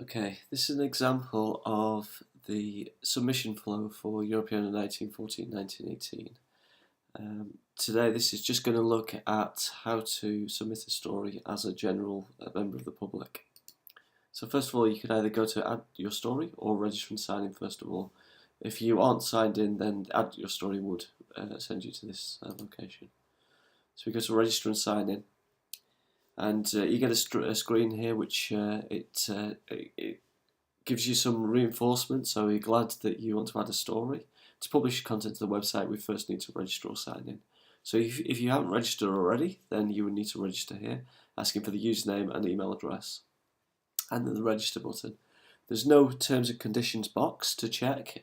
Okay, this is an example of the submission flow for Europeana 1914-1918. Today this is just going to look at how to submit a story as a general member of the public. So first of all, you can either go to add your story or register and sign in first of all. If you aren't signed in, then add your story would send you to this location. So we go to register and sign in, and you get a screen here which it gives you some reinforcement, so you're glad that you want to add a story. To publish content to the website, we first need to register or sign in. So if you haven't registered already, then you would need to register here, asking for the username and email address, and then the register button. There's no terms and conditions box to check,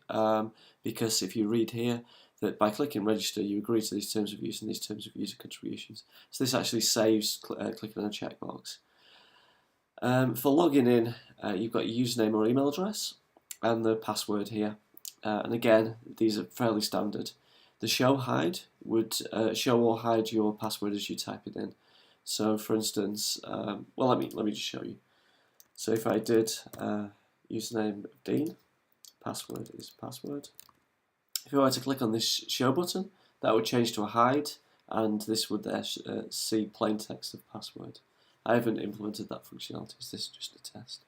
because if you read here that by clicking register you agree to these terms of use and these terms of user contributions. So this actually saves clicking on a checkbox. For logging in, you've got your username or email address and the password here. And again, these are fairly standard. The show hide would show or hide your password as you type it in. So, for instance, well, let me just show you. So, if I did username of Dean, password is password. If I were to click on this show button, that would change to a hide, and this would there see plain text of password. I haven't implemented that functionality, so this is just a test.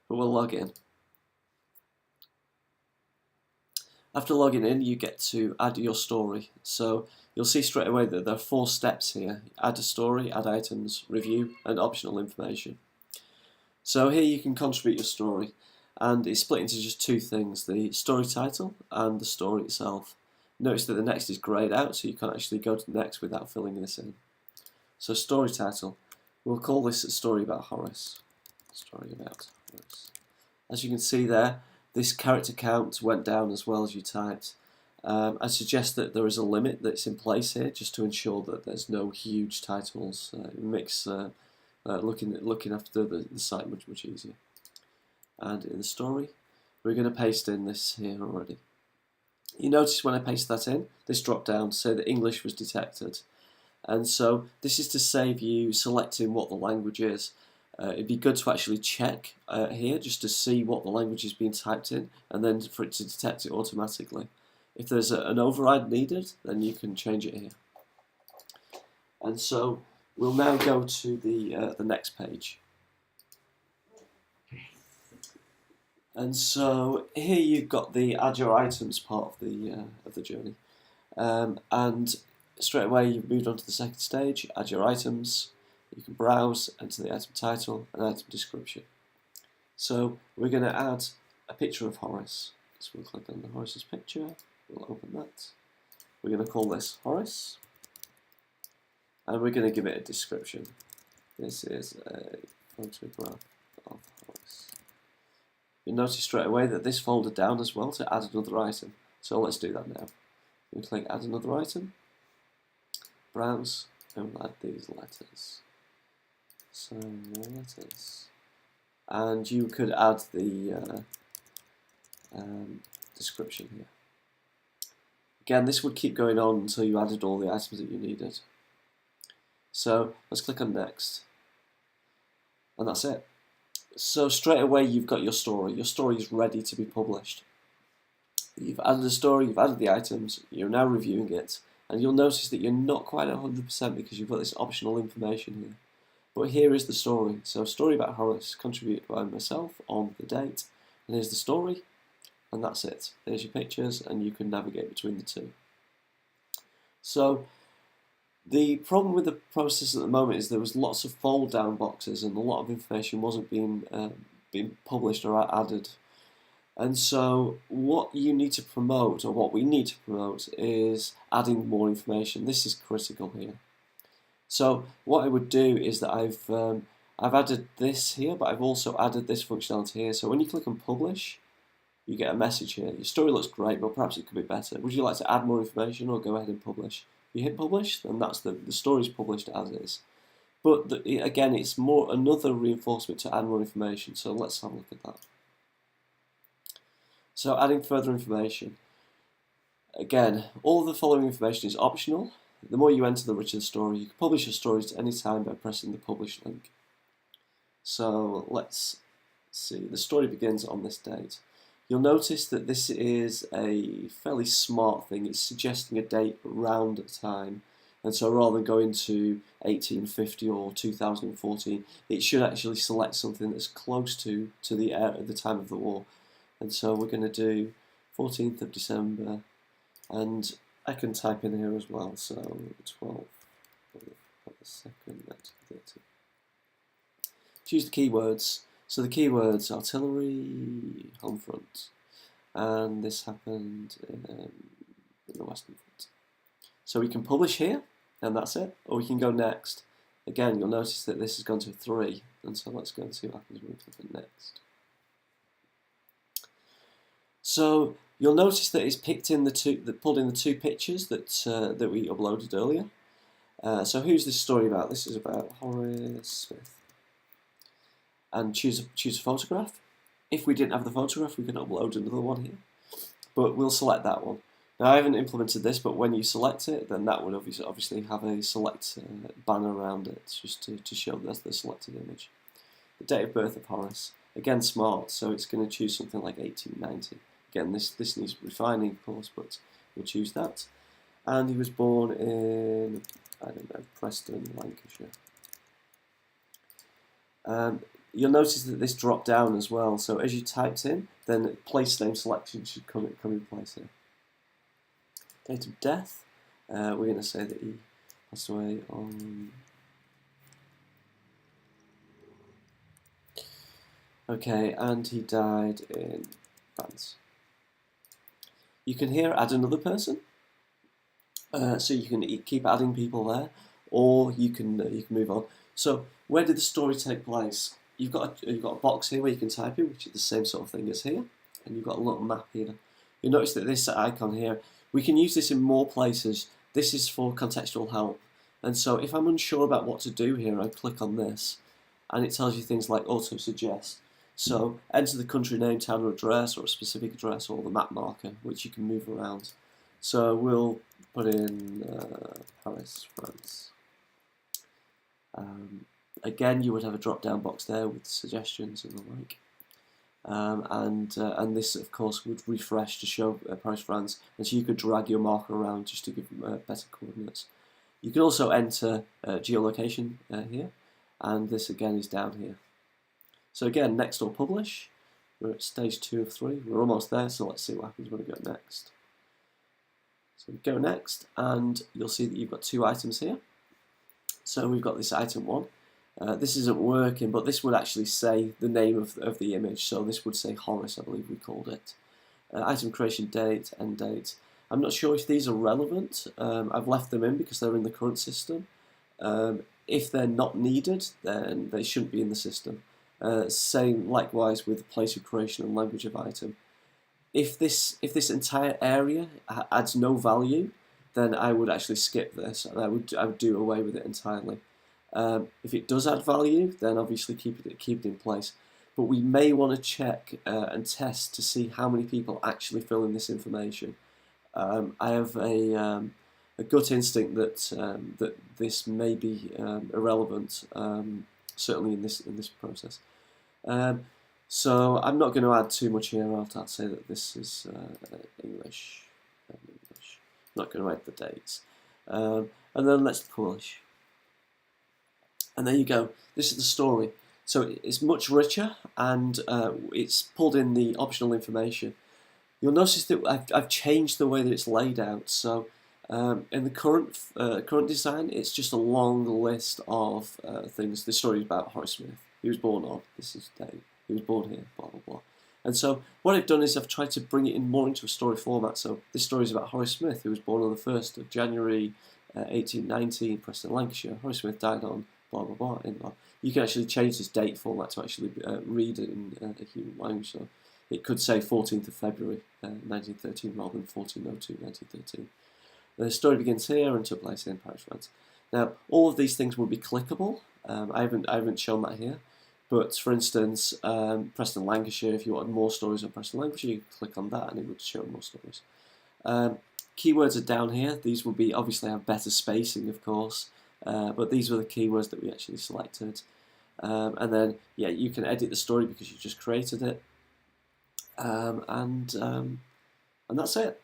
But we'll log in. After logging in, you get to add your story. So you'll see straight away that there are 4 steps here: add a story, add items, review, and optional information. So here you can contribute your story, and it's split into just 2 things: the story title and the story itself. Notice that the next is greyed out, so you can't actually go to the next without filling this in. So story title, we'll call this a story about Horace. Story about Horace. As you can see there, this character count went down as well as you typed. I suggest that there is a limit that's in place here, just to ensure that there's no huge titles. It makes looking after the site much easier. And in the story, we're going to paste in this here already. You notice when I paste that in, this dropped down to say that English was detected. And so this is to save you selecting what the language is. It'd be good to actually check here just to see what the language is being typed in, and then for it to detect it automatically. If there's an override needed, then you can change it here. And so we'll now go to the next page. And so here you've got the add your items part of the journey, and straight away you've moved on to the second stage: add your items. You can browse, enter the item title and item description. So we're going to add a picture of Horace. So we'll click on the Horace's picture, we'll open that. We're going to call this Horace, and we're going to give it a description. This is a photograph of Horace. You'll notice straight away that this folded down as well to add another item. So let's do that now. We click add another item, browse, and we'll add these letters. So more letters, and you could add the description here. Again, this would keep going on until you added all the items that you needed. So let's click on next, and that's it. So straight away you've got your story. Your story is ready to be published. You've added a story, you've added the items, you're now reviewing it, and you'll notice that you're not quite at 100% because you've got this optional information here. But here is the story. So, story about Horace, contributed by myself on the date. And here's the story, and that's it. There's your pictures, and you can navigate between the two. So, the problem with the process at the moment is there was lots of fold down boxes, and a lot of information wasn't being published or added. And so, what you need to promote, or what we need to promote, is adding more information. This is critical here. So what I would do is that I've added this here, but I've also added this functionality here. So when you click on publish, you get a message here. Your story looks great, but perhaps it could be better. Would you like to add more information, or go ahead and publish? If you hit publish, then that's the story's published as is. But again, it's more another reinforcement to add more information. So let's have a look at that. So adding further information. Again, all the following information is optional. The more you enter, the richer the story. You can publish your stories at any time by pressing the publish link. So let's see, the story begins on this date. You'll notice that this is a fairly smart thing. It's suggesting a date around a time. And so rather than going to 1850 or 2014, it should actually select something that's close to the time of the war. And so we're going to do 14th of December, and I can type in here as well, so 12th of the 2nd, 1930. Choose the keywords. So the keywords: artillery, home front, and this happened in the Western Front. So we can publish here, and that's it, or we can go next. Again, you'll notice that this has gone to 3, and so let's go and see what happens when we click on next. So you'll notice that it's pulled in the two pictures that we uploaded earlier. So who's this story about? This is about Horace Smith. And choose a photograph. If we didn't have the photograph, we can upload another one here, but we'll select that one. Now I haven't implemented this, but when you select it, then that would obviously have a select banner around it, just to show that's the selected image. The date of birth of Horace, again smart, so it's going to choose something like 1890. Again, this needs refining, of course, but we'll choose that. And he was born in, I don't know, Preston, Lancashire. You'll notice that this dropped down as well, so as you typed in, then place name selection should come in place here. Date of death, we're going to say that he passed away on... Okay, and he died in France. You can here add another person, so you can keep adding people there, or you can move on. So where did the story take place? You've got a box here where you can type in, which is the same sort of thing as here, and you've got a little map here. You'll notice that this icon here, we can use this in more places. This is for contextual help, and so if I'm unsure about what to do here, I click on this, and it tells you things like auto suggest. So enter the country name, town or address, or a specific address, or the map marker, which you can move around. So we'll put in Paris, France. Again, you would have a drop-down box there with suggestions and the like. And this, of course, would refresh to show Paris, France, and so you could drag your marker around just to give better coordinates. You can also enter geolocation here, and this again is down here. So again, next or publish. We're at stage 2 of 3. We're almost there, so let's see what happens when we go next. So we go next, and you'll see that you've got 2 items here. So we've got this item 1. This isn't working, but this would actually say the name of the image. So this would say Horace, I believe we called it. Item creation date, end date. I'm not sure if these are relevant. I've left them in because they're in the current system. If they're not needed, then they shouldn't be in the system. Same likewise with place of creation and language of item. If this entire area adds no value, then I would actually skip this, and I would do away with it entirely. If it does add value, then obviously keep it in place. But we may want to check and test to see how many people actually fill in this information. I have a gut instinct that this may be irrelevant, certainly in this process. So I'm not going to add too much here. I'll say that this is English. I'm not going to add the dates. And then let's publish. And there you go. This is the story. So it's much richer, and it's pulled in the optional information. You'll notice that I've changed the way that it's laid out. So in the current design, it's just a long list of things. The story is about Horace Smith. He was born on, this is date, he was born here, blah, blah, blah. And so what I've done is I've tried to bring it in more into a story format. So this story is about Horace Smith, who was born on the 1st of January 1890 in Preston, Lancashire. Horace Smith died on blah, blah, blah, in blah. You can actually change this date format to actually read it in a human language. So it could say 14th of February 1913 rather than 1402 1913. The story begins here and took place in Paris, France. Now, all of these things will be clickable. I haven't shown that here. But for instance, Preston, Lancashire, if you wanted more stories on Preston, Lancashire, you click on that and it would show more stories. Keywords are down here. These will be obviously have better spacing, of course, but these were the keywords that we actually selected. And then yeah, you can edit the story because you just created it, and that's it.